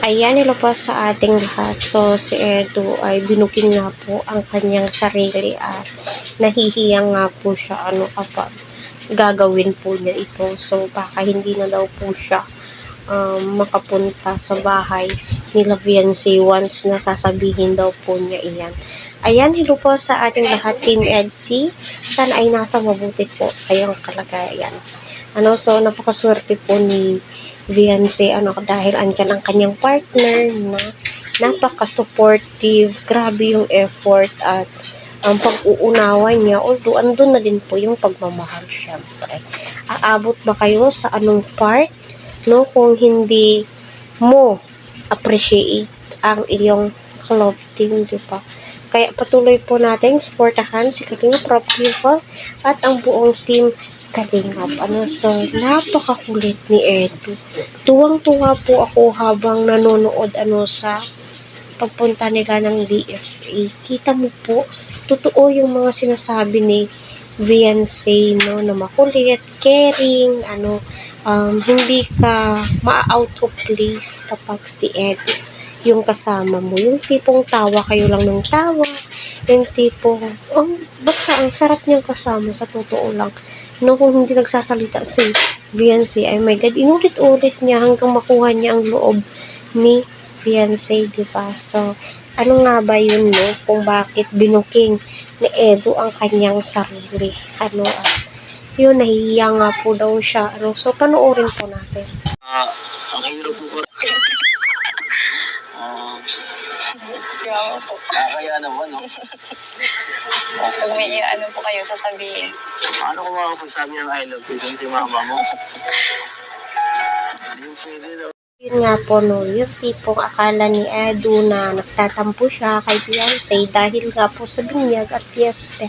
Ayan, hello po sa ating lahat. So, si Edu ay binuking nga po ang kanyang sarili at nahihiya nga po siya kapag gagawin po niya ito. So, baka hindi na daw po siya makapunta sa bahay ni Viancy once na sasabihin daw po niya iyan. Ayan, hello po sa ating lahat, Team EDC. Sana ay nasa mabuti po kayong kalagayan. So, napakaswerte po ni Viancy, dahil andyan ang kanyang partner na napaka-supportive, grabe yung effort at ang pag-uunawa niya, although andun na din po yung pagmamahal, syempre. Aabot ba kayo sa anong part, kung hindi mo appreciate ang iyong love team, di ba? Kaya patuloy po natin supportahan si Kalinga Prop People at ang buong team Kalingap. So, napakakulit ni Edu. Tuwang-tuwa po ako habang nanonood sa pagpunta nila ng DFA. Kita mo po, totoo yung mga sinasabi ni Viancy, na makulit, caring, hindi ka ma-out of place kapag si Edu yung kasama mo. Yung tipong tawa kayo lang ng tawa, yung tipong, basta ang sarap niyang kasama sa totoo lang. Kung hindi nagsasalita si Viancy, ay my God, inulit-ulit niya hanggang makuha niya ang loob ni Viancy, diba? So, ano nga ba yun, kung bakit binuking ni Edu ang kanyang sarili? Yun, nahihiya nga po daw siya. So, panoorin po natin. Ang hirap po. Yawa po. Kaya naman, no? Pag may po kayo sasabihin. Ano kung makapagsabi ng I love you kung mama mo? Hindi pwede daw. Yun nga po, yung tipong akala ni Edu na nagtatampo siya kay Viancy dahil nga po sa binyag at fiesta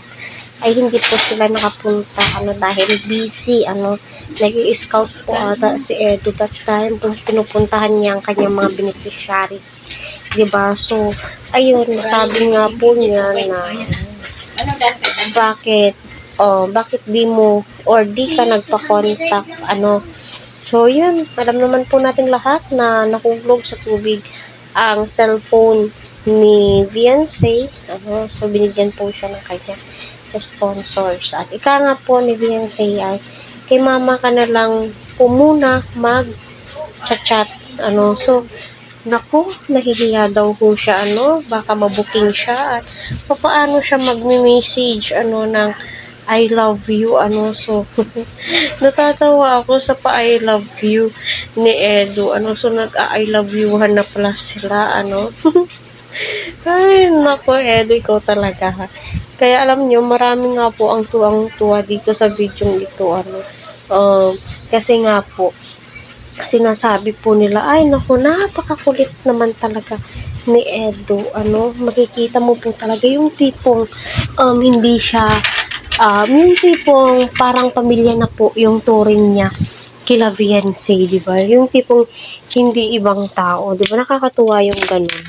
ay hindi po sila nakapunta dahil busy nag-i-scout po ata si Edu that time kung pinupuntahan niya ang kanyang mga beneficiaries, diba? So ayun, sabi nga po niya na bakit di mo or di ka nagpa-contact so yun, alam naman po natin lahat na nakuglog sa tubig ang cellphone ni Viancy, so binigyan po siya ng kanyang sponsors. At ika nga po ni Viancy ay kay mama ka na lang po muna mag-chat. So, naku, nahihiya daw po siya, baka mabuking siya at paano siya mag-message, ng I love you, so, natatawa ako sa pa-I love you ni Edu, so, nag-I love you-han na pala sila, Ay, naku, Edu, ikaw talaga, ha. Kaya alam nyo, marami nga po ang tuwang-tuwa dito sa video ito, kasi nga po, sinasabi po nila, ay naku, napakakulit naman talaga ni Edu, makikita mo po talaga yung tipong, hindi siya, yung tipong parang pamilya na po yung turing niya kila Viancy, diba? Yung tipong hindi ibang tao, diba? Nakakatuwa yung ganun.